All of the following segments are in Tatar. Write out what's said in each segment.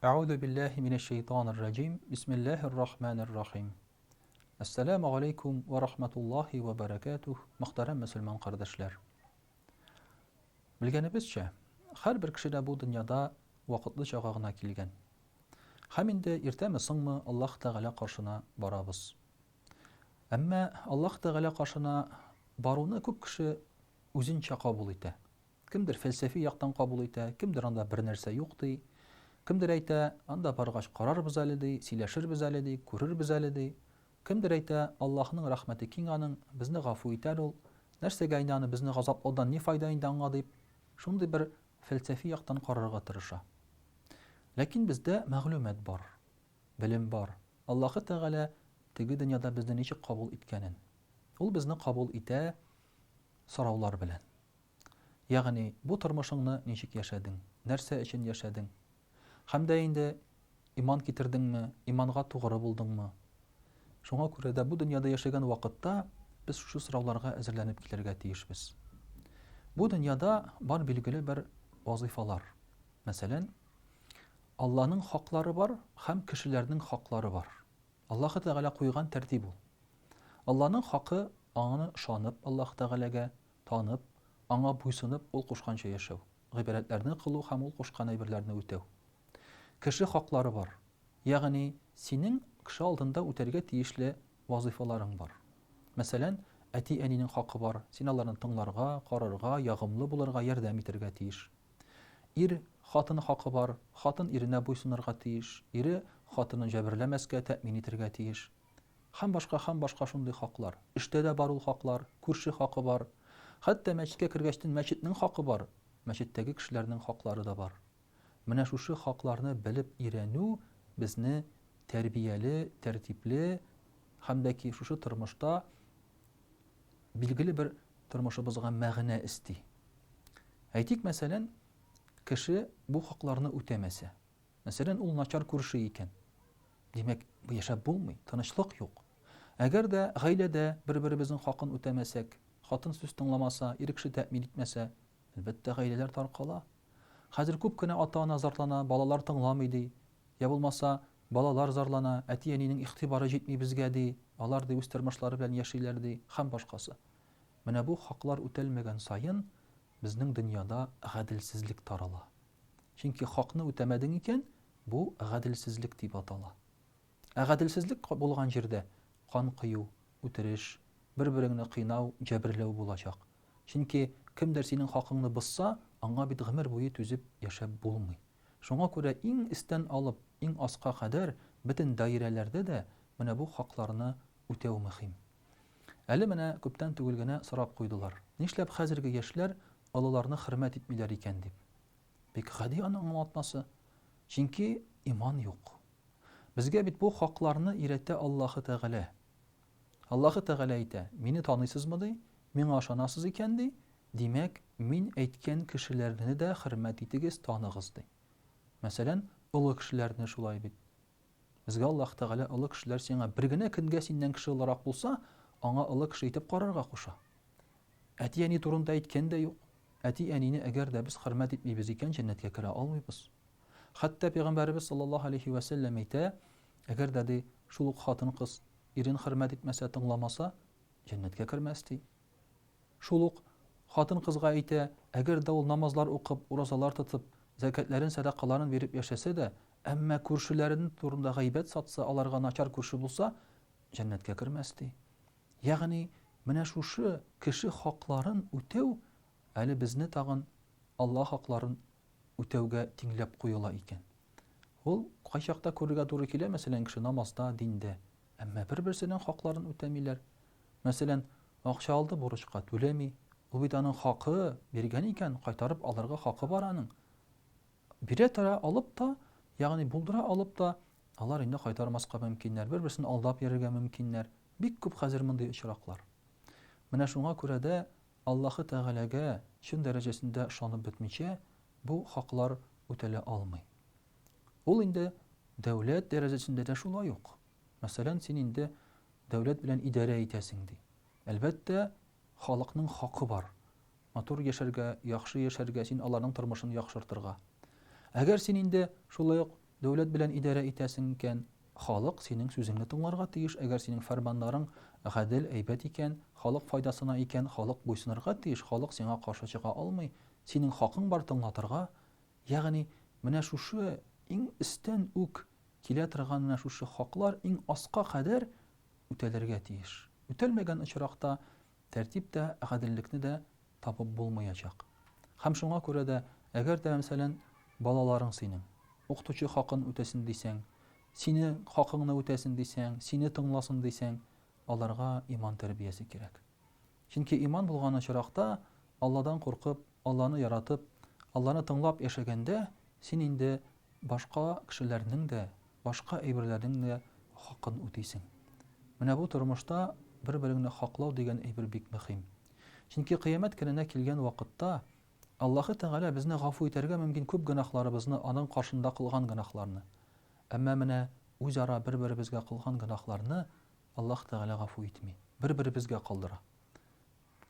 Euzu billahi mineşşeytanirracim. Bismillahirrahmanirrahim. Assalamu aleykum ve rahmetullahi ve berekatuh. Muhterem Müslüman kardeşler. Bilgenibizçe, her bir kişi de bu dünyada vakıtlı çağına kilgen. Hem inde irtemi sınmı Allah Teala karşına barabız. Ama Allah Teala karşına barunu köp kişi üzünçe kabul ite. Kimdir felsefi yaktan kabul ite, kimdir anda bir nerse yoktu. Kimdir ayta, anda bargaç qarar biz aledi, sileşir biz aledi, көрür biz aledi. Kimdir ayta, Allah'ın rahmeti kinganın bizni gafu iter ol, nersege aynanı bizni gazaplardan ne fayda indanğa deyip, şunday bir felsefi yaktan qararga tırışa. Lakin bizde mağlumet bar, bilim bar. Allah'ı Teala tegi dünyada bizni neçe kabul itkenin. Ol bizni kabul ite soravlar bilen. Yani bu turmuşunu neçik yaşadın, nerse için yaşadın? Hem de indi iman getirdin mi, imanға tuğra buldun mu? Şuna göre de bu dünyada yaşayan vakitte biz şu sıravlarga әзерленip келерге тиешбез. Bu dünyada var bilgili bir vazifalar. Mesela Allah'ın hakları var, hem kişilerinin hakları var. Allah-u Teala koygan tertib ol. Allah'ın hakkı anı şanıp, Allah-u Teala'ga tanıp, ana buysunup, ol koşkança yaşav. Gıberetlerini kılu, hem ol koşkan aybirlerini ötev. Kişi hakları var. Yani senin kişi altında öterge tiyişli vazifaların var. Mesela eti eninin hakkı var. Sen onların tınlarga, qararga, yağımlı bularga yardım eterge tiyiş. İr hatının hakkı var. Hatın irine buysunurga tiyiş. İri hatının cebirlemezke temin eterge tiyiş. Hem başka şunday haklar. İşte de barul haklar, kurşi hakkı var. Hatta meçitke kirgeçtin meçitinin hakkı var. Meçitteki kişilerinin hakları da var. Менә шушы хакларны белеп өйрәнү безне тәрбияле, тәртипле һәм дә ки шушы тормышта билгеле бер тормышыбызга мәгънә исти. Әйтик, мәсәлән, кеше бу хакларны үтәмәсә, мәсәлән, ул начар күрше икән. Димәк, бу яшәп булмый, тынычлык юк. Әгәр дә гаиләдә бер-беребезнең хакын үтәмәсәк, хатын сүз тыңламаса, ир кеше тәэмин итмәсә, әлбәттә гаиләләр таркала. Хәзер күп кенә ата-ана зарлана, балалар тыңламый ди. Я булмаса, балалар зарлана, әти-әнинең игътибары җитми безгә ди. Алар ди үз тормышлары белән яшиләр ди, һәм башкасы. Менә бу хаклар үтәлмәгән саен безнең дөньяда гаделсезлек тарала. Чөнки хакны үтәмәдең икән, бу гаделсезлек дип атала. Гаделсезлек булган җирдә кан кыю, үтереш, бер-береңне кыйнау, җәберләү булачак. Чөнки кемдер синең хакыңны бозса, аңа бит гомер буе түзеп яшәп булмый. Шуңа күрә иң истән алып, иң аска кадәр бөтен даирәләрдә дә менә бу хакларны үтәү мөһим. Әле менә күптән түгел генә сорап куйдылар. Нишләп хәзерге яшьләр алаларны хөрмәт итмиләр икән дип. Бик гади аның аңлатмасы. Чөнки иман юк. Безгә бит бу хакларны өйрәтә Аллаһы Тәгалә. Аллаһы Тәгалә әйтә: "Мине таныйсызмы ди? Миңа ышанасыз икән ди? Димәк, мин әйткән кешеләрне дә хөрмәт итегез, таныгыз" ди. Мәсәлән, олы кешеләрне шулай бит. Безгә Аллаһ Тәгалә олы кешеләр сиңа бер генә көнгә синнән кеше олырак булса, аңа олы кеше итеп карарга куша. Әти-әни турында әйткән дә юк. Әти-әнине әгәр дә без хөрмәт итмибез икән, җәннәткә керә алмыйбыз. Хәтта Пәйгамбәрбез саллаллаһу алейхи ва сәллям әйтә, әгәр дә ди шул ук хатын кыз ирен хөрмәт итмәсә, тыңламаса, җәннәткә кермәс ди. Шул ук хатын кызга әйтә, әгәр дә ул намазлар укып, уразалар тотып, закатларын, садакаларын биреп яшәсә дә, әмма күршеләренең турында гайбәт сатса, аларга начар күрше булса, җәннәткә кермәс ди. Ягъни, менә шушы кеше хакларын үтәү әле безне тагын Аллаһ хакларын үтәүгә тиңләп куела икән. Ул кайчакта күрергә туры килә, мәсәлән, кеше намазда, диндә, әмма бер-берсенең хакларын үтәмиләр. Мәсәлән, акча алды, бурычка түләми. Ул бит аның хакы, биргән икән, кайтарып алырга хакы бар аның. Бире тора алып та, ягъни булдыра алып та, алар инде кайтармаска мөмкиннәр, бер-берсен алдап йөрергә мөмкиннәр. Бик күп хәзер мондый очраклар. Менә шуңа күрә дә Аллаһы Тәгаләгә чын дәрәҗәсендә ышанып бетмичә, бу хаклар үтәлә алмый. Ул инде дәүләт дәрәҗәсендә дә шулай ук. Мәсәлән, син инде дәүләт белән идарә итәсең ди. Әлбәттә, халыкның хакы бар. Матур яшәргә, яхшы яшәргә, син аларның тормышын яхшыртырга. Әгәр син инде шулай ук дәүләт белән идарә итәсең икән, халык синең сүзеңне тыңларга тиеш. Әгәр синең фәрманнарың гадел, әйбәт икән, халык файдасына икән, халык буйсынырга тиеш, халык сиңа каршы чыга алмый. Синең хакың бар тыңлатырга. Ягъни менә шушы иң истән үк килә торган менә шушы хаклар иң аска кадәр үтәлергә тиеш. Үтәлмәгән очракта тәртиптә, гаделлекне дә табып булмаячак. Һәм шуңа күрә дә, әгәр дә мәсәлән балаларың синең укытучы хакын үтәсен дисәң, сине хакыңны үтәсен дисәң, сине тыңласын дисәң, аларга иман тәрбиясе кирәк. Чөнки иман булган очракта, Алладан куркып, Алланы яратып, Алланы тыңлап яшәгәндә, син инде башка кешеләрнең дә, башка әйберләрнең дә хакын үтисең. Менә бу тормышта бер-береңне хаклау дигән әйбер бик мөһим. Чөнки кыямәт көненә килгән вакытта Аллаһы Тәгалә безне гафу итәргә мөмкин күп гөнаһларыбызны, аның каршында кылган гөнаһларны. Әмма менә үзара бер-беребезгә кылган гөнаһларны Аллаһ Тәгалә гафу итми. Бер-беребезгә калдыра.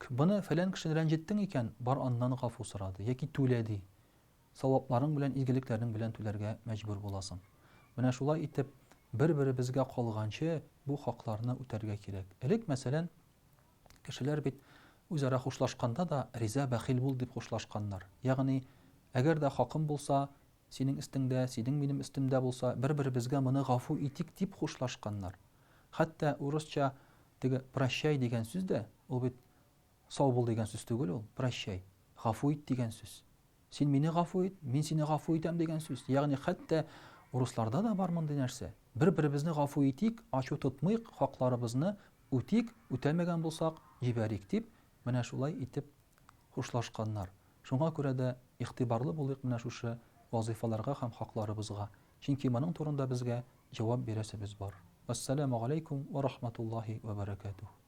Буны фәлән кешене рәнҗеттең икән, бар аннан гафу сорады яки түләди. Савапларың белән, изгелекләрең белән түләргә мәҗбүр буласың. Менә шулай итеп бер-беребезгә калганчы бу хакларны үтәргә кирәк. Элек мәсәлән кешеләр бит үзара хушлашканда да риза бәхил бул дип хушлашканнар. Ягъни әгәр дә хакым булса, синең истеңдә, синең минем истемдә булса, бер-беребезгә моны гафу итик дип хушлашканнар. Хәтта урысча теге прощай дигән сүз дә, ул бит сау бул дигән сүз түгел ул, прощай. Гафу ит дигән сүз. Син мине гафу ит, мин сине гафу итәм дигән сүз. Ягъни хәтта урысларда да бар мондый нәрсә. Бер-беребезне гафу итик, ачу тотмыйк, хакларыбызны үтик, үтәлмәгән булсак, җибәрик дип, менә шулай итеп хушлашканнар. Шуңа күрә дә игътибарлы булыйк менә шушы вазифаларга һәм хакларыбызга. Чөнки моның турында безгә җавап бирәсебез бар. Ассаламу алейкум ва рахматуллаһи ва баракатуһ.